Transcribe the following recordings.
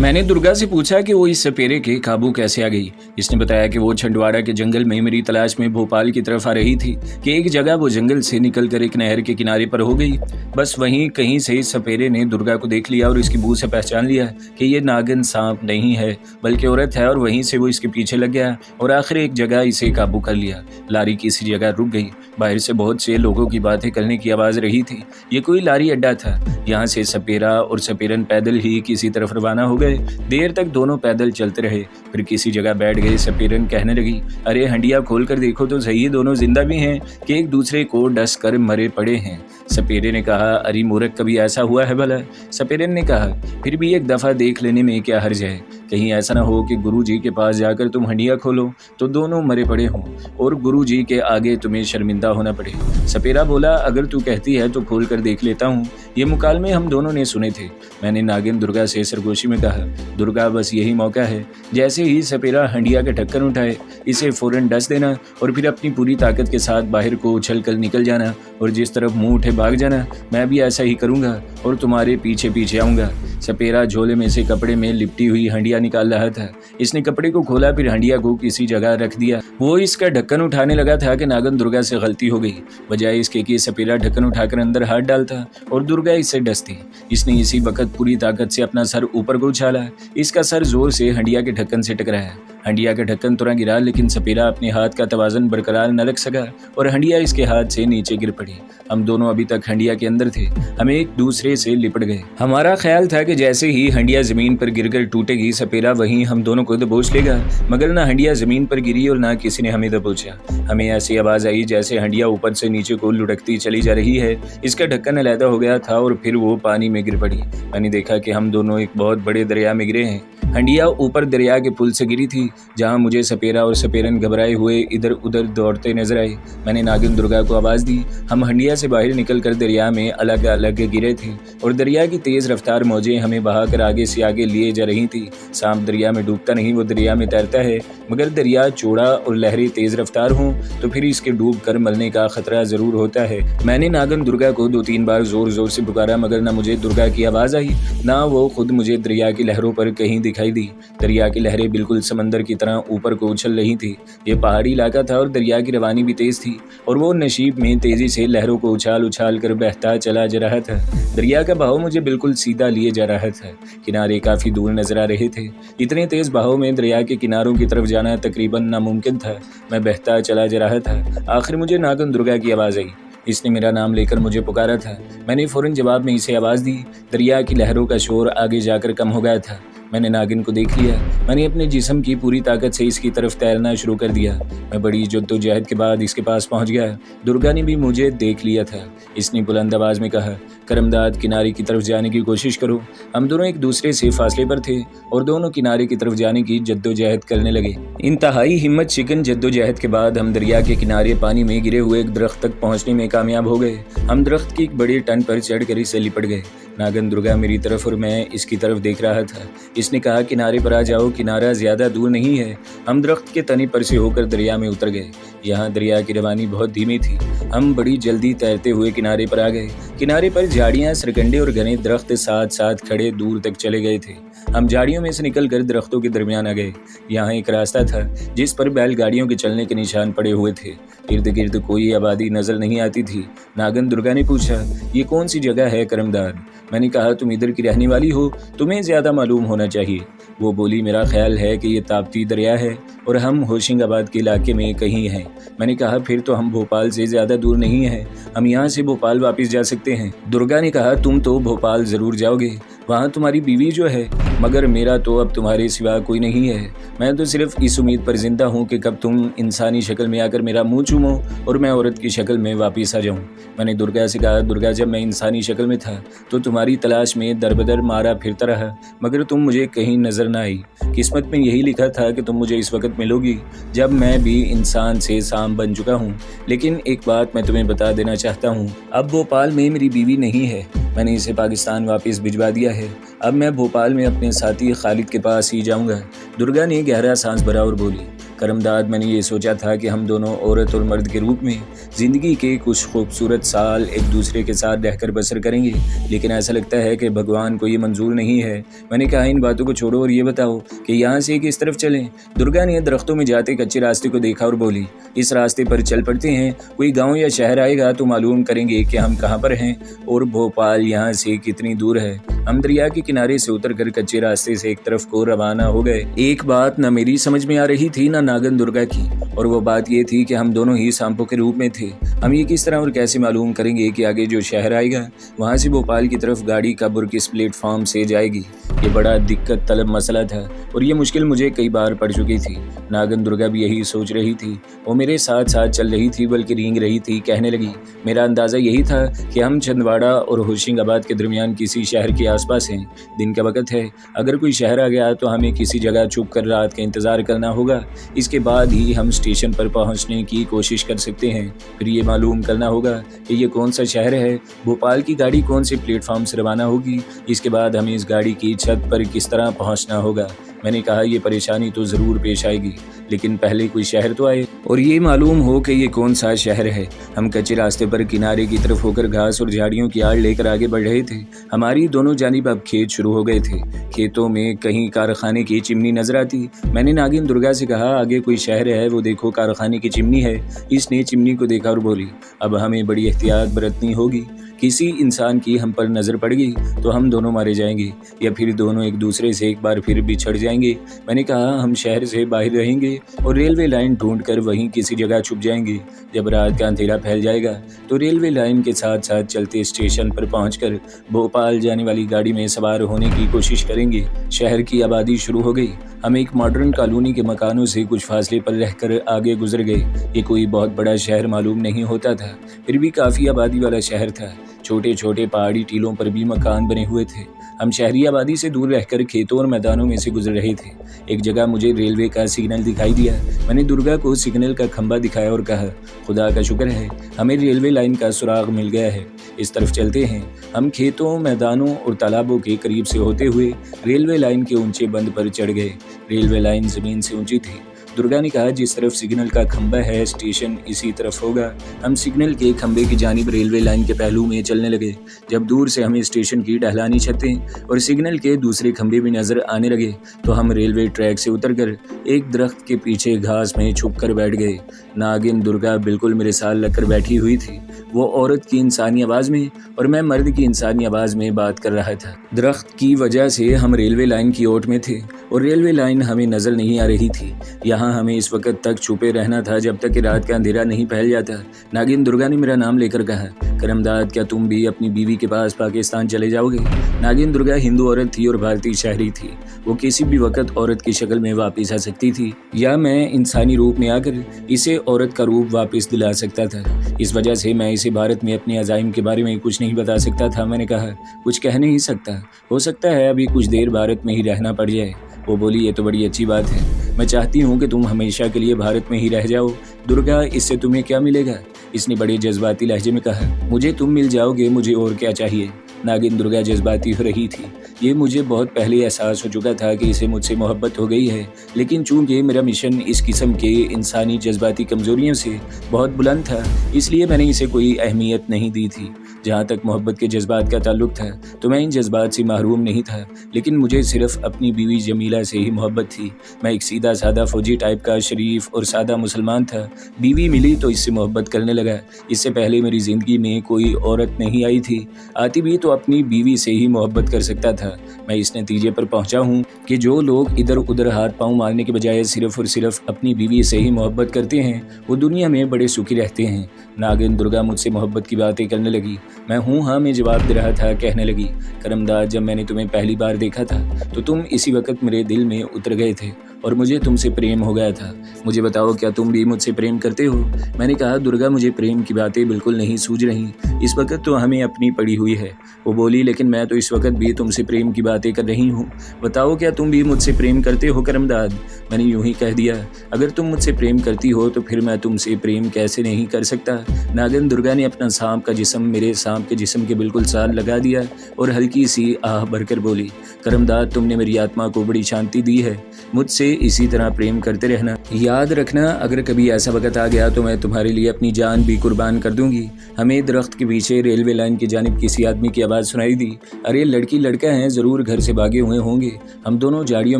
मैंने दुर्गा से पूछा कि वो इस सपेरे के काबू कैसे आ गई। इसने बताया कि वो छिंदवाड़ा के जंगल में मेरी तलाश में भोपाल की तरफ आ रही थी कि एक जगह वो जंगल से निकलकर एक नहर के किनारे पर हो गई। बस वहीं कहीं से इस सपेरे ने दुर्गा को देख लिया और इसकी बू से पहचान लिया कि ये नागिन सांप नहीं है बल्कि औरत है, और वहीं से वो इसके पीछे लग गया और आखिर एक जगह इसे काबू कर लिया। लारी किसी जगह रुक गई। बाहर से बहुत से लोगों की बातें करने की आवाज़ रही थी। ये कोई लारी अड्डा था। यहाँ से सपेरा और सपेरन पैदल ही किसी तरफ रवाना हो गए। देर तक दोनों पैदल चलते रहे, फिर किसी जगह बैठ गए। सपेरन कहने लगी, अरे हंडिया खोल कर देखो तो सही, दोनों जिंदा भी हैं कि एक दूसरे को डस कर मरे पड़े हैं। सपेरे ने कहा, अरे मूर्ख, कभी ऐसा हुआ है भला? सपेरन ने कहा, फिर भी एक दफ़ा देख लेने में क्या हर्ज है? कहीं ऐसा ना हो कि गुरुजी के पास जाकर तुम हंडिया खोलो तो दोनों मरे पड़े हों और गुरुजी के आगे तुम्हें शर्मिंदा होना पड़े। सपेरा बोला, अगर तू कहती है तो खोल कर देख लेता हूँ। ये मुकालमे हम दोनों ने सुने थे। मैंने नागिन दुर्गा से सरगोशी में कहा, दुर्गा बस यही मौका है। जैसे ही सपेरा हंडिया के ढक्कन उठाए, इसे फौरन डस देना और फिर अपनी पूरी ताकत के साथ बाहर को उछल कर निकल जाना और जिस तरफ मुंह उठे भाग जाना। मैं भी ऐसा ही करूँगा और तुम्हारे पीछे पीछे आऊँगा। सपेरा झोले में से कपड़े में लिपटी हुई हंडिया निकाल रहा था। इसने कपड़े को खोला, फिर हंडिया को किसी जगह रख दिया। वो इसका ढक्कन उठाने लगा था कि नागिन दुर्गा से गलती हो गई। बजाय इसके कि सपेरा ढक्कन उठाकर अंदर हाथ डालता और दुर्गा इससे डसती, इसने इसी वक्त पूरी ताकत से अपना सर ऊपर को उछाला। इसका सर जोर से हंडिया के ढक्कन से टकराया। हंडिया का ढक्कन तुरंत गिरा, लेकिन सपेरा अपने हाथ का तवाज़न बरकरार न रख सका और हंडिया इसके हाथ से नीचे गिर पड़ी। हम दोनों अभी तक हंडिया के अंदर थे। हम एक दूसरे से लिपट गए। हमारा ख्याल था कि जैसे ही हंडिया जमीन पर गिरकर टूटेगी, सपेरा वहीं हम दोनों को दबोच लेगा, मगर ना हंडिया जमीन पर गिरी और ना किसी ने हमें दबोचा। हमें ऐसी आवाज़ आई जैसे हंडिया ऊपर से नीचे को लुढ़कती चली जा रही है। इसका ढक्कन अलहदा हो गया था और फिर वो पानी में गिर पड़ी। मैंने देखा कि हम दोनों एक बहुत बड़े दरिया में गिरे हैं। हंडिया ऊपर दरिया के पुल से गिरी थी, जहां मुझे सपेरा और सपेरन घबराए हुए इधर उधर दौड़ते नजर आए। मैंने नागिन दुर्गा को आवाज़ दी। हम हंडिया से बाहर निकलकर दरिया में अलग अलग गिरे थे और दरिया की तेज़ रफ्तार मौजें हमें बहाकर आगे से आगे लिए जा रही थी। सांप दरिया में डूबता नहीं, वो दरिया में तैरता है, मगर दरिया चौड़ा और लहरें तेज़ रफ्तार हों तो फिर इसके डूब कर मरने का खतरा ज़रूर होता है। मैंने नागिन दुर्गा को 2-3 बार ज़ोर ज़ोर से पुकारा, मगर ना मुझे दुर्गा की आवाज़ आई, ना वो खुद मुझे दरिया की लहरों पर कहीं दिखाई दी। दरिया की लहरें बिल्कुल समंदर की तरह ऊपर को उछल रही थी। ये पहाड़ी इलाका था और दरिया की रवानी भी तेज थी और वो नशीब में तेजी से लहरों को उछाल उछाल कर बहता चला जा रहा था। दरिया का बहाव मुझे बिल्कुल सीधा लिए जा रहा था। किनारे काफी दूर नजर आ रहे थे। इतने तेज बहाव में दरिया के किनारों की तरफ जाना तकरीबन नामुमकिन था। मैं बहता चला जा रहा था। आखिर मुझे नागिन दुर्गा की आवाज़ आई। इसने मेरा नाम लेकर मुझे पुकारा था। मैंने फौरन जवाब में इसे आवाज़ दी। दरिया की लहरों का शोर आगे जाकर कम हो गया था। मैंने नागिन को देख लिया। मैंने अपने जिस्म की पूरी ताकत से इसकी तरफ तैरना शुरू कर दिया। मैं बड़ी जद्दोजहद के बाद इसके पास पहुंच गया। दुर्गा ने भी मुझे देख लिया था। इसने बुलंद आवाज़ में कहा, करमदाद, किनारे की तरफ जाने की कोशिश करो। हम दोनों एक दूसरे से फासले पर थे और दोनों किनारे की तरफ जाने की जद्दोजहद करने लगे। इंतहाई हिम्मत शिकन जद्दोजहद के बाद हम दरिया के किनारे पानी में गिरे हुए एक दरख्त तक पहुँचने में कामयाब हो गए। हम दरख्त की एक बड़ी टन पर चढ़कर इससे लिपट गए। नागिन दुर्गा मेरी तरफ और मैं इसकी तरफ देख रहा था। इसने कहा, किनारे पर आ जाओ, किनारा ज़्यादा दूर नहीं है। हम दरख्त के तने पर से होकर दरिया में उतर गए। यहाँ दरिया की रवानी बहुत धीमी थी। हम बड़ी जल्दी तैरते हुए किनारे पर आ गए। किनारे पर झाड़ियाँ, सरकंडे और घने दरख्त साथ साथ खड़े दूर तक चले गए थे। हम झाड़ियों में से निकलकर दरख्तों के दरमियान आ गए। यहाँ एक रास्ता था जिस पर बैलगाड़ियों के चलने के निशान पड़े हुए थे। इर्द गिर्द कोई आबादी नजर नहीं आती थी। नागिन दुर्गा ने पूछा, ये कौन सी जगह है करमदार? मैंने कहा, तुम इधर की रहने वाली हो, तुम्हें ज़्यादा मालूम होना चाहिए। वो बोली, मेरा ख्याल है कि ये ताप्ती दरिया है और हम होशिंगाबाद के इलाके में कहीं हैं। मैंने कहा, फिर तो हम भोपाल से ज़्यादा दूर नहीं हैं। हम यहाँ से भोपाल वापस जा सकते हैं। दुर्गा ने कहा, तुम तो भोपाल ज़रूर जाओगे, वहाँ तुम्हारी बीवी जो है, मगर मेरा तो अब तुम्हारे सिवा कोई नहीं है। मैं तो सिर्फ इस उम्मीद पर जिंदा हूँ कि कब तुम इंसानी शक्ल में आकर मेरा मुंह चूमो और मैं औरत की शक्ल में वापस आ जाऊँ। मैंने दुर्गा से कहा, दुर्गा, जब मैं इंसानी शक्ल में था तो तुम्हारी तलाश में दरबदर मारा फिरता रहा, मगर तुम मुझे कहीं नजर न आई। किस्मत में यही लिखा था कि तुम मुझे इस वक्त मिलोगी जब मैं भी इंसान से सांप बन चुका हूँ। लेकिन एक बात मैं तुम्हें बता देना चाहता हूँ, अब भोपाल में मेरी बीवी नहीं है। मैंने इसे पाकिस्तान वापस भिजवा दिया है। अब मैं भोपाल में अपने साथी खालिद के पास ही जाऊँगा। दुर्गा ने गहरा सांस भरा और बोली, करमदाद, मैंने ये सोचा था कि हम दोनों औरत और मर्द के रूप में ज़िंदगी के कुछ खूबसूरत साल एक दूसरे के साथ रहकर बसर करेंगे, लेकिन ऐसा लगता है कि भगवान को ये मंजूर नहीं है। मैंने कहा, इन बातों को छोड़ो और ये बताओ कि यहाँ से किस तरफ चलें। दुर्गा ने दरख्तों में जाते कच्चे रास्ते को देखा और बोली, इस रास्ते पर चल पड़ते हैं, कोई गाँव या शहर आएगा तो मालूम करेंगे कि हम कहाँ पर हैं और भोपाल यहाँ से कितनी दूर है। हम दरिया के किनारे से उतरकर कच्चे रास्ते से एक तरफ को रवाना हो गए। एक बात न मेरी समझ में आ रही थी न नागन दुर्गा की, और वो बात ये थी कि हम दोनों ही सांपों के रूप में थे। हम ये किस तरह और कैसे मालूम करेंगे कि आगे जो शहर आएगा वहाँ से भोपाल की तरफ गाड़ी कब्र किस प्लेटफॉर्म से जाएगी। ये बड़ा दिक्कत तलब मसला था और ये मुश्किल मुझे कई बार पड़ चुकी थी। नागन दुर्गा भी यही सोच रही थी। वो मेरे साथ साथ चल रही थी, बल्कि रेंग रही थी। कहने लगी, मेरा अंदाज़ा यही था कि हम छिंदवाड़ा और होशिंगाबाद के दरमियान किसी शहर के आसपास हैं। दिन का वक्त है, अगर कोई शहर आ गया तो हमें किसी जगह छुप कर रात का इंतज़ार करना होगा। इसके बाद ही हम स्टेशन पर पहुंचने की कोशिश कर सकते हैं। फिर ये मालूम करना होगा कि ये कौन सा शहर है, भोपाल की गाड़ी कौन से प्लेटफॉर्म से रवाना होगी। इसके बाद हमें इस गाड़ी की छत पर किस तरह पहुंचना होगा। मैंने कहा, ये परेशानी तो ज़रूर पेश आएगी, लेकिन पहले कोई शहर तो आए और ये मालूम हो कि ये कौन सा शहर है। हम कच्चे रास्ते पर किनारे की तरफ होकर घास और झाड़ियों की आड़ लेकर आगे बढ़ रहे थे। हमारी दोनों जानिब अब खेत शुरू हो गए थे। खेतों में कहीं कारखाने की चिमनी नजर आती। मैंने नागिन दुर्गा से कहा, आगे कोई शहर है, वो देखो कारखाने की चिमनी है। इसने चिमनी को देखा और बोली, अब हमें बड़ी एहतियात बरतनी होगी। किसी इंसान की हम पर नज़र पड़ गई तो हम दोनों मारे जाएंगे या फिर दोनों एक दूसरे से एक बार फिर बिछड़ जाएंगे। मैंने कहा, हम शहर से बाहर रहेंगे और रेलवे लाइन ढूंढकर वहीं किसी जगह छुप जाएंगे। जब रात का अंधेरा फैल जाएगा तो रेलवे लाइन के साथ साथ चलते स्टेशन पर पहुंचकर भोपाल जाने वाली गाड़ी में सवार होने की कोशिश करेंगे। शहर की आबादी शुरू हो गई। हम एक मॉडर्न कॉलोनी के मकानों से कुछ फासले पर रहकर आगे गुजर गए। ये कोई बहुत बड़ा शहर मालूम नहीं होता था, फिर भी काफ़ी आबादी वाला शहर था। छोटे छोटे पहाड़ी टीलों पर भी मकान बने हुए थे। हम शहरी आबादी से दूर रहकर खेतों और मैदानों में से गुजर रहे थे। एक जगह मुझे रेलवे का सिग्नल दिखाई दिया। मैंने दुर्गा को सिग्नल का खंभा दिखाया और कहा, खुदा का शुक्र है, हमें रेलवे लाइन का सुराग मिल गया है, इस तरफ चलते हैं। हम खेतों, मैदानों और तालाबों के करीब से होते हुए रेलवे लाइन के ऊंचे बंद पर चढ़ गए। रेलवे लाइन ज़मीन से ऊंची थी। दुर्गा ने कहा, जिस तरफ सिग्नल का खंभा है स्टेशन इसी तरफ होगा। हम सिग्नल के खंभे की जानिब रेलवे लाइन के पहलू में चलने लगे। जब दूर से हमें स्टेशन की ढलानी छतें और सिग्नल के दूसरे खंभे भी नजर आने लगे तो हम रेलवे ट्रैक से उतरकर एक दरख्त के पीछे घास में छुप कर बैठ गए। नागिन दुर्गा बिल्कुल मेरे साथ लगकर बैठी हुई थी। वो औरत की इंसानी आवाज़ में और मैं मर्द की इंसानी आवाज़ में बात कर रहा था। दरख्त की वजह से हम रेलवे लाइन की ओट में थे और रेलवे लाइन हमें नज़र नहीं आ रही थी। यहाँ हमें इस वक्त तक छुपे रहना था जब तक कि रात का अंधेरा नहीं फैल जाता। नागिन दुर्गा ने मेरा नाम लेकर कहा, करमदाद, क्या तुम भी अपनी बीवी के पास पाकिस्तान चले जाओगे? नागिन दुर्गा हिंदू औरत थी और भारतीय शहरी थी। वो किसी भी वक्त औरत की शक्ल में वापस आ सकती थी या मैं इंसानी रूप में आकर इसे औरत का रूप वापस दिला सकता था। इस वजह से मैं इसे भारत में अपने अज़ाइम के बारे में कुछ नहीं बता सकता था। मैंने कहा, कुछ कह नहीं सकता, हो सकता है अभी कुछ देर भारत में ही रहना पड़ जाए। वो बोली, ये तो बड़ी अच्छी बात है, मैं चाहती हूँ कि तुम हमेशा के लिए भारत में ही रह जाओ। दुर्गा, इससे तुम्हें क्या मिलेगा? इसने बड़े जज्बाती लहजे में कहा, मुझे तुम मिल जाओगे, मुझे और क्या चाहिए? नागिन दुर्गा जज्बाती हो रही थी। ये मुझे बहुत पहले एहसास हो चुका था कि इसे मुझसे मोहब्बत हो गई है, लेकिन चूंकि मेरा मिशन इस किस्म के इंसानी जज्बाती कमज़ोरियों से बहुत बुलंद था, इसलिए मैंने इसे कोई अहमियत नहीं दी थी। जहाँ तक मोहब्बत के जज्बात का ताल्लुक था तो मैं इन जज्बात से महरूम नहीं था, लेकिन मुझे सिर्फ अपनी बीवी जमीला से ही मोहब्बत थी। मैं एक सीधा साधा फौजी टाइप का शरीफ और सादा मुसलमान था। बीवी मिली तो इससे मोहब्बत करने लगा। इससे पहले मेरी ज़िंदगी में कोई औरत नहीं आई थी, आती भी तो अपनी बीवी से ही मोहब्बत कर सकता था। मैं इस नतीजे पर पहुंचा हूं कि जो लोग इधर उधर हाथ पांव मारने के बजाय सिर्फ और सिर्फ अपनी बीवी से ही मोहब्बत करते हैं वो दुनिया में बड़े सुखी रहते हैं। नागिन दुर्गा मुझसे मोहब्बत की बातें करने लगी। मैं हूँ हाँ में जवाब दे रहा था। कहने लगी, करमदाद, जब मैंने तुम्हें पहली बार देखा था तो तुम इसी वक्त मेरे दिल में उतर गए थे और मुझे तुमसे प्रेम हो गया था। मुझे बताओ, क्या तुम भी मुझसे प्रेम करते हो? मैंने कहा, दुर्गा, मुझे प्रेम की बातें बिल्कुल नहीं सूझ रही, इस वक्त तो हमें अपनी पड़ी हुई है। वो बोली, लेकिन मैं तो इस वक्त भी तुमसे प्रेम की बातें कर रही हूँ। बताओ, क्या तुम भी मुझसे प्रेम करते हो करमदाद? मैंने यूं ही कह दिया, अगर तुम मुझसे प्रेम करती हो तो फिर मैं तुमसे प्रेम कैसे नहीं कर सकता। नागिन दुर्गा ने अपना सांप का जिस्म मेरे सांप के जिस्म के बिल्कुल साथ लगा दिया और हल्की सी आह भरकर बोली, करमदाद, तुमने मेरी आत्मा को बड़ी शांति दी है। मुझसे मुझसे इसी तरह प्रेम करते रहना। याद रखना, अगर कभी ऐसा वक्त आ गया तो मैं तुम्हारे लिए अपनी जान भी कुर्बान कर दूंगी। हमें दरख्त के पीछे रेलवे लाइन की जानिब किसी आदमी की आवाज़ सुनाई दी। अरे लड़की लड़का हैं, ज़रूर घर से भागे हुए होंगे। हम दोनों झाड़ियों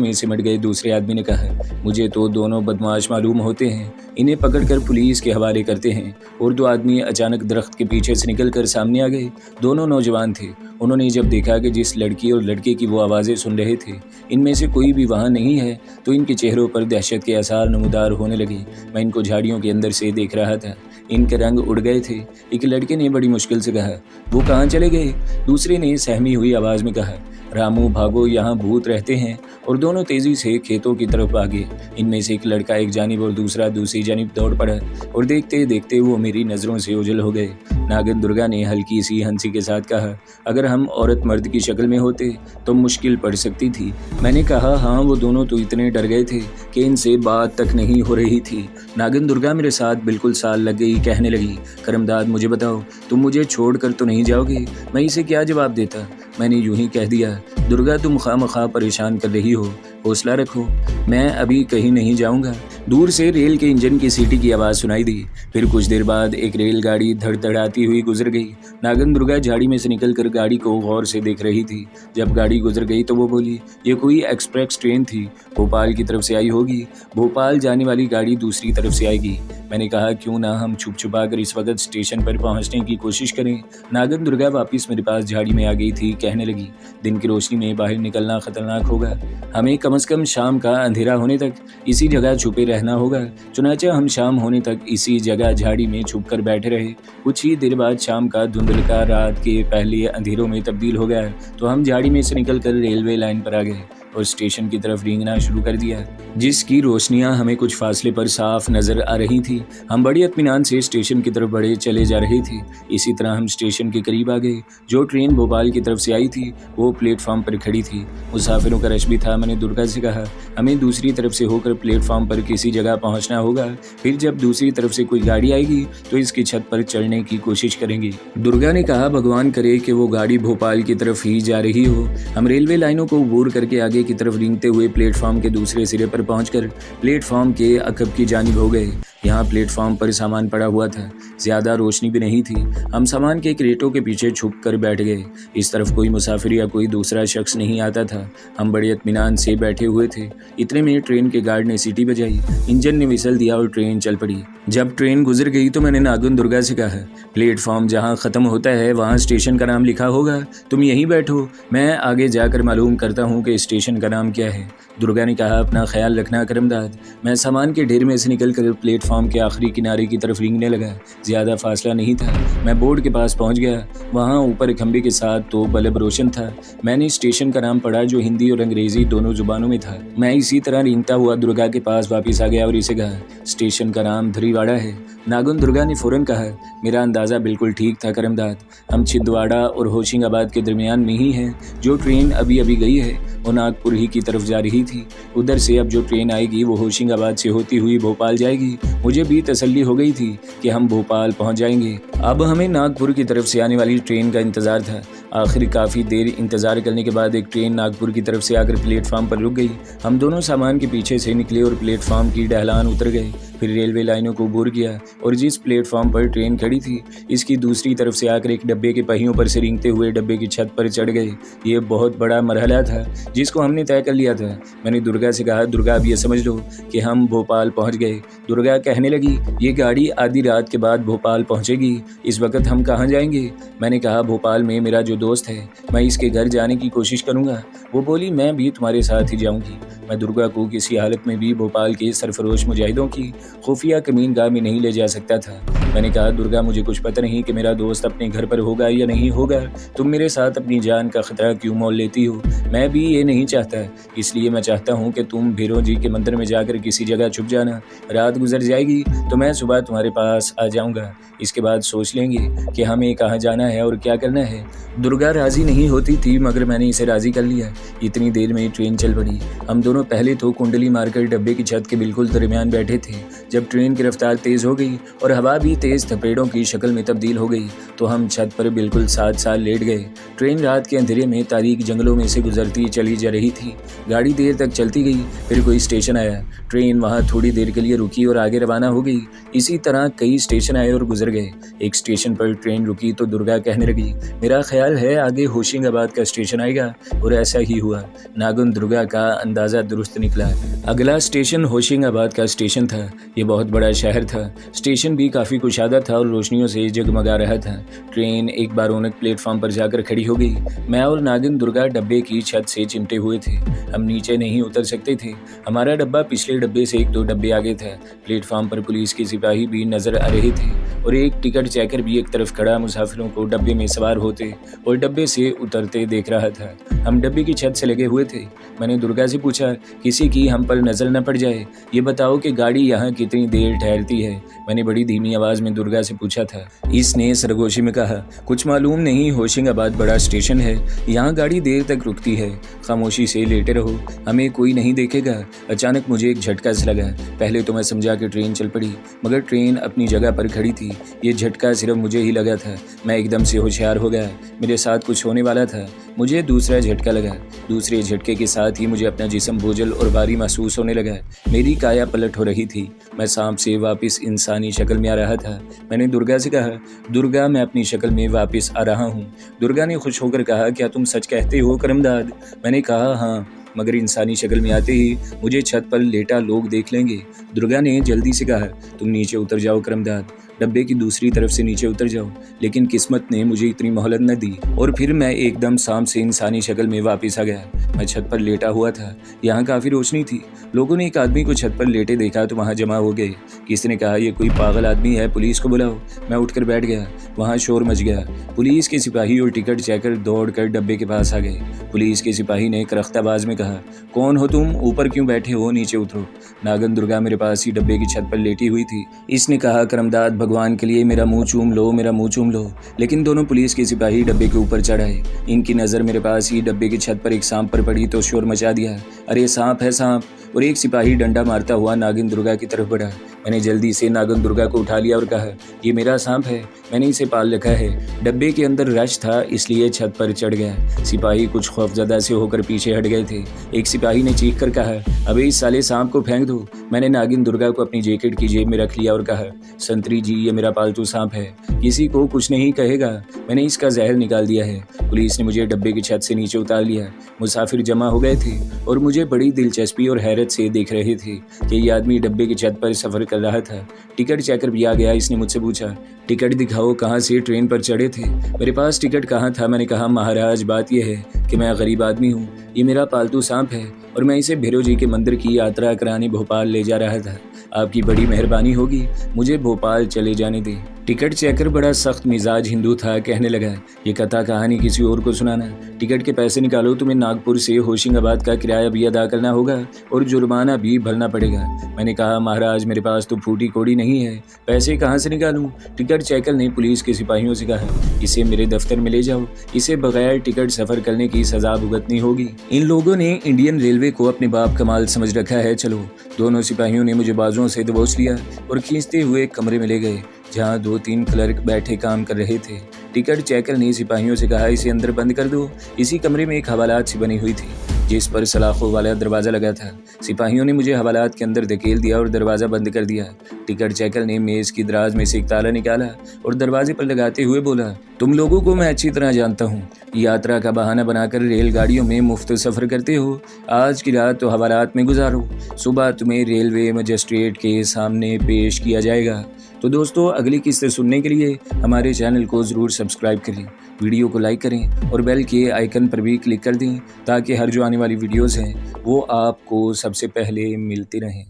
में सिमट गए। दूसरे आदमी ने कहा, मुझे तो दोनों बदमाश मालूम होते हैं, इन्हें पकड़कर पुलिस के हवाले करते हैं। और दो आदमी अचानक दरख्त के पीछे से निकलकर सामने आ गए। दोनों नौजवान थे। उन्होंने जब देखा कि जिस लड़की और लड़के की वो आवाज़ें सुन रहे थे इनमें से कोई भी वहाँ नहीं है, तो इनके चेहरों पर दहशत के आसार नमूदार होने लगे। मैं इनको झाड़ियों के अंदर से देख रहा था। इनके रंग उड़ गए थे। एक लड़के ने बड़ी मुश्किल से कहा, वो कहाँ चले गए? दूसरे ने सहमी हुई आवाज़ में कहा, रामू भागो, यहाँ भूत रहते हैं। और दोनों तेज़ी से खेतों की तरफ भागे। इनमें से एक लड़का एक जानिब और दूसरा दूसरी जानिब दौड़ पड़ा और देखते देखते वो मेरी नज़रों से ओझल हो गए। नागिन दुर्गा ने हल्की सी हंसी के साथ कहा, अगर हम औरत मर्द की शक्ल में होते तो मुश्किल पड़ सकती थी। मैंने कहा, हाँ, वो दोनों तो इतने डर गए थे कि इनसे बात तक नहीं हो रही थी। नागिन दुर्गा मेरे साथ बिल्कुल साल लग गई। कहने लगी, करमदाद, मुझे बताओ, तुम मुझे छोड़कर तो नहीं जाओगे? मैं इसे क्या जवाब देता? मैंने यूं ही कह दिया, दुर्गा तुम खामखा परेशान कर रही हो, हौसला रखो, मैं अभी कहीं नहीं जाऊंगा। दूर से रेल के इंजन की सीटी की आवाज़ सुनाई दी। फिर कुछ देर बाद एक रेलगाड़ी धड़धड़ाती हुई गुजर गई। नागिन दुर्गा झाड़ी में से निकलकर गाड़ी को गौर से देख रही थी। जब गाड़ी गुजर गई तो वो बोली, ये कोई एक्सप्रेस ट्रेन थी, भोपाल की तरफ से आई होगी। भोपाल जाने वाली गाड़ी दूसरी तरफ से आएगी। मैंने कहा, क्यों ना हम छुप छुपा कर इस वक्त स्टेशन पर पहुंचने की कोशिश करें। नागिन दुर्गा वापस मेरे पास झाड़ी में आ गई थी। कहने लगी, दिन की रोशनी में बाहर निकलना खतरनाक होगा, हमें कम से कम शाम का अंधेरा होने तक इसी जगह छुपे रहना होगा। चुनाचे हम शाम होने तक इसी जगह झाड़ी में छुप कर बैठे रहे। कुछ ही देर बाद शाम का धुंधलका रात के पहले अंधेरों में तब्दील हो गया तो हम झाड़ी में से निकलकर रेलवे लाइन पर आ गए और स्टेशन की तरफ रेंगना शुरू कर दिया, जिसकी रोशनियां हमें कुछ फासले पर साफ नजर आ रही थी। हम बड़ी इत्मीनान से स्टेशन की तरफ बढ़े चले जा रहे थे। इसी तरह हम स्टेशन के करीब आ गए। जो ट्रेन भोपाल की तरफ से आई थी वो प्लेटफॉर्म पर खड़ी थी। मुसाफिरों का रश भी था। मैंने दुर्गा से कहा, हमें दूसरी तरफ से होकर प्लेटफॉर्म पर किसी जगह पहुँचना होगा। फिर जब दूसरी तरफ से कोई गाड़ी आएगी तो इसकी छत पर चढ़ने की कोशिश करेंगे। दुर्गा ने कहा, भगवान करे कि वो गाड़ी भोपाल की तरफ ही जा रही हो। हम रेलवे लाइनों को अबूर करके आगे की तरफ रेंगते हुए प्लेटफॉर्म के दूसरे सिरे पर पहुंचकर प्लेटफॉर्म के अकब की जानिब हो गए। यहाँ प्लेटफॉर्म पर सामान पड़ा हुआ था। ज़्यादा रोशनी भी नहीं थी। हम सामान के क्रेटों के पीछे छुप कर बैठ गए। इस तरफ कोई मुसाफिर या कोई दूसरा शख्स नहीं आता था। हम बड़े इत्मीनान से बैठे हुए थे। इतने में ट्रेन के गार्ड ने सीटी बजाई, इंजन ने विसल दिया और ट्रेन चल पड़ी। जब ट्रेन गुजर गई तो मैंने नागिन दुर्गा से कहा, प्लेटफॉर्म जहाँ ख़त्म होता है वहाँ स्टेशन का नाम लिखा होगा, तुम यहीं बैठो, मैं आगे जाकर मालूम करता हूँ कि स्टेशन का नाम क्या है। दुर्गा ने कहा, अपना ख्याल रखना करमदाद। मैं सामान के ढेर में से निकलकर प्लेटफॉर्म के आखिरी किनारे की तरफ रेंगने लगा। ज़्यादा फासला नहीं था। मैं बोर्ड के पास पहुंच गया। वहां ऊपर खंबे के साथ तो बल्ब रोशन था। मैंने स्टेशन का नाम पढ़ा जो हिंदी और अंग्रेजी दोनों जुबानों में था। मैं इसी तरह रेंगता हुआ दुर्गा के पास वापस आ गया और इसे कहा, स्टेशन का नाम धरीवाड़ा है। नागिन दुर्गा ने फौरन कहा, मेरा अंदाज़ा बिल्कुल ठीक था करमदाद, हम छिंदवाड़ा और होशिंगाबाद के दरमियान में ही हैं। जो ट्रेन अभी अभी गई है वो नागपुर ही की तरफ जा रही थी। उधर से अब जो ट्रेन आएगी वो होशिंगाबाद से होती हुई भोपाल जाएगी। मुझे भी तसल्ली हो गई थी कि हम भोपाल पहुंच जाएंगे। अब हमें नागपुर की तरफ से आने वाली ट्रेन का इंतज़ार था। आखिर काफ़ी देर इंतज़ार करने के बाद एक ट्रेन नागपुर की तरफ से आकर प्लेटफॉर्म पर रुक गई। हम दोनों सामान के पीछे से निकले और प्लेटफॉर्म की ढलान उतर गए। फिर रेलवे लाइनों को अबूर किया और जिस प्लेटफॉर्म पर ट्रेन खड़ी थी इसकी दूसरी तरफ से आकर एक डब्बे के पहियों पर से रेंगते हुए डब्बे की छत पर चढ़ गए। ये बहुत बड़ा मरहला था जिसको हमने तय कर लिया था। मैंने दुर्गा से कहा, दुर्गा अब ये समझ लो कि हम भोपाल पहुंच गए। दुर्गा कहने लगी, ये गाड़ी आधी रात के बाद भोपाल पहुंचेगी, इस वक्त हम कहाँ जाएंगे? मैंने कहा, भोपाल में मेरा जो दोस्त है मैं इसके घर जाने की कोशिश करूँगा। वो बोली, मैं भी तुम्हारे साथ ही जाऊँगी। मैं दुर्गा को किसी हालत में भी भोपाल के सरफरोश मुजाहिदों की खुफिया कमीन गाह में नहीं ले जा सकता था। मैंने कहा, दुर्गा मुझे कुछ पता नहीं कि मेरा दोस्त अपने घर पर होगा या नहीं होगा। तुम मेरे साथ अपनी जान का खतरा क्यों मोल लेती हो? मैं भी ये नहीं चाहता। इसलिए मैं चाहता हूँ कि तुम भैरव जी के मंदिर में जाकर किसी जगह छुप जाना। रात गुजर जाएगी तो मैं सुबह तुम्हारे पास आ जाऊँगा। इसके बाद सोच लेंगे कि हमें कहाँ जाना है और क्या करना है। दुर्गा राज़ी नहीं होती थी मगर मैंने इसे राज़ी कर लिया। इतनी देर में ट्रेन चल पड़ी। हम दोनों पहले तो कुंडली मारकर डब्बे की छत के बिल्कुल दरमियान बैठे थे। जब ट्रेन की रफ्तार तेज़ हो गई और हवा भी तेज थपेड़ों की शक्ल में तब्दील हो गई तो हम छत पर बिल्कुल साथ साथ लेट गए। ट्रेन रात के अंधेरे में तारीक जंगलों में से गुजरती चली जा रही थी। गाड़ी देर तक चलती गई, फिर कोई स्टेशन आया। ट्रेन वहाँ थोड़ी देर के लिए रुकी और आगे रवाना हो गई। इसी तरह कई स्टेशन आए और गुजर गए। एक स्टेशन पर ट्रेन रुकी तो दुर्गा कहने लगी, मेरा ख्याल है आगे होशिंगाबाद का स्टेशन आएगा। और ऐसा ही हुआ। नागन दुर्गा का अंदाज़ा दुरुस्त निकला। अगला स्टेशन होशिंगाबाद का स्टेशन था। ये बहुत बड़ा शहर था। स्टेशन भी काफ़ी कुशादा था और रोशनियों से जगमगा रहा था। ट्रेन एक बार रौनक प्लेटफॉर्म पर जाकर खड़ी हो गई। मैं और नागिन दुर्गा डब्बे की छत से चिमटे हुए थे। हम नीचे नहीं उतर सकते थे। हमारा डब्बा पिछले डब्बे से 1-2 डब्बे आगे था। प्लेटफॉर्म पर पुलिस के सिपाही भी नजर आ रहे थे और एक टिकट चेकर भी एक तरफ खड़ा मुसाफिरों को डब्बे में सवार होते और डब्बे से उतरते देख रहा था। हम डब्बे की छत से लगे हुए थे। मैंने दुर्गा से पूछा, किसी की हम पर नजर न पड़ जाए, ये बताओ कि गाड़ी यहाँ कितनी देर ठहरती है। मैंने बड़ी धीमी आवाज में दुर्गा से पूछा था। इसने सरगोशी में कहा, कुछ मालूम नहीं, होशिंगाबाद बड़ा स्टेशन है, यहाँ गाड़ी देर तक रुकती है। खामोशी से लेटे रहो, हमें कोई नहीं देखेगा। अचानक मुझे एक झटका सा लगा। पहले तो मैं समझा कि ट्रेन चल पड़ी, मगर ट्रेन अपनी जगह पर खड़ी थी। ये झटका सिर्फ मुझे ही लगा था। मैं एकदम से होशियार हो गया। मेरे साथ कुछ होने वाला था। मुझे दूसरा झटका लगा। दूसरे झटके के साथ ही मुझे अपना जिस्म बोझल और भारी महसूस होने लगा। मेरी काया पलट हो रही थी। मैं सांप से वापस इंसानी शक्ल में आ रहा था। मैंने दुर्गा से कहा, दुर्गा मैं अपनी शक्ल में वापस आ रहा हूँ। दुर्गा ने खुश होकर कहा, क्या तुम सच कहते हो करमदाद? मैंने कहा, हाँ, मगर इंसानी शक्ल में आते ही मुझे छत पर लेटा लोग देख लेंगे। दुर्गा ने जल्दी से कहा, तुम नीचे उतर जाओ करमदाद, डब्बे की दूसरी तरफ से नीचे उतर जाओ। लेकिन किस्मत ने मुझे इतनी मोहलत न दी और फिर मैं एकदम सांप से इंसानी शक्ल में वापस आ गया। मैं छत पर लेटा हुआ था। यहाँ काफ़ी रोशनी थी। लोगों ने एक आदमी को छत पर लेटे देखा तो वहाँ जमा हो गए। किसी ने कहा, ये कोई पागल आदमी है, पुलिस को बुलाओ। मैं उठकर बैठ गया। वहाँ शोर मच गया। पुलिस के सिपाही और टिकट चेकर दौड़कर डब्बे के पास आ गए। पुलिस के सिपाही ने करख्ता आवाज में कहा, कौन हो तुम? ऊपर क्यों बैठे हो? नीचे उतरो। नागन दुर्गा मेरे पास ही डब्बे की छत पर लेटी हुई थी। इसने कहा, करमदाद, भगवान के लिए मेरा मुंह चूम लो, मेरा मुंह चूम लो। लेकिन दोनों पुलिस के सिपाही डब्बे के ऊपर चढ़ आए। इनकी नज़र मेरे पास ही डब्बे की छत पर एक सांप पर पड़ी तो शोर मचा दिया, अरे सांप है, सांप। और एक सिपाही डंडा मारता हुआ नागिन दुर्गा की तरफ बढ़ा। मैंने जल्दी से नागिन दुर्गा को उठा लिया और कहा, ये मेरा सांप है, मैंने इसे पाल रखा है। डब्बे के अंदर रश था इसलिए छत पर चढ़ गया। सिपाही कुछ खौफजदा से होकर पीछे हट गए थे। एक सिपाही ने चीख कर कहा, अबे इस साले सांप को फेंक दो। मैंने नागिन दुर्गा को अपनी जैकेट की जेब में रख लिया और कहा, संतरी जी, ये मेरा पालतू सांप है, किसी को कुछ नहीं कहेगा, मैंने इसका जहर निकाल दिया है। पुलिस ने मुझे डब्बे की छत से नीचे उतार लिया। मुसाफिर जमा हो गए थे और मुझे बड़ी दिलचस्पी और हैरत से देख रहे थे कि ये आदमी डब्बे की छत पर सफ़र कर रहा था। टिकट चेकर भी आ गया। इसने मुझसे पूछा, टिकट दिखाओ, कहाँ से ट्रेन पर चढ़े थे? मेरे पास टिकट कहाँ था? मैंने कहा, महाराज, बात यह है कि मैं गरीब आदमी हूँ, ये मेरा पालतू सांप है और मैं इसे भैरव जी के मंदिर की यात्रा कराने भोपाल ले जा रहा था। आपकी बड़ी मेहरबानी होगी, मुझे भोपाल चले जाने दें। टिकट चेकर बड़ा सख्त मिजाज हिंदू था। कहने लगा, ये कथा कहानी किसी और को सुनाना। टिकट के पैसे निकालो, तुम्हें नागपुर से होशिंगाबाद का किराया भी अदा करना होगा और जुर्माना भी भरना पड़ेगा। मैंने कहा, महाराज, मेरे पास तो फूटी कोड़ी नहीं है, पैसे कहाँ से निकालूं? टिकट चेकर ने पुलिस के सिपाहियों से कहा, इसे मेरे दफ्तर में ले जाओ, इसे बगैर टिकट सफ़र करने की सजा भुगतनी होगी। इन लोगों ने इंडियन रेलवे को अपने बाप का माल समझ रखा है। चलो। दोनों सिपाहियों ने मुझे बाजुओं से दबोच लिया और खींचते हुए कमरे में ले गए जहाँ 2-3 क्लर्क बैठे काम कर रहे थे। टिकट चेकर ने सिपाहियों से कहा, इसे अंदर बंद कर दो। इसी कमरे में एक हवालात सी बनी हुई थी जिस पर सलाखों वाला दरवाज़ा लगा था। सिपाहियों ने मुझे हवालात के अंदर धकेल दिया और दरवाज़ा बंद कर दिया। टिकट चेकर ने मेज़ की दराज में से एक ताला निकाला और दरवाजे पर लगाते हुए बोला, तुम लोगों को मैं अच्छी तरह जानता हूँ, यात्रा का बहाना बनाकर रेलगाड़ियों में मुफ्त सफ़र करते हो। आज की रात तो हवालात में गुजारो, सुबह तुम्हें रेलवे मजिस्ट्रेट के सामने पेश किया जाएगा। तो दोस्तों, अगली किस्से सुनने के लिए हमारे चैनल को ज़रूर सब्सक्राइब करें, वीडियो को लाइक करें और बेल के आइकन पर भी क्लिक कर दें ताकि हर जो आने वाली वीडियोज़ हैं वो आपको सबसे पहले मिलती रहें।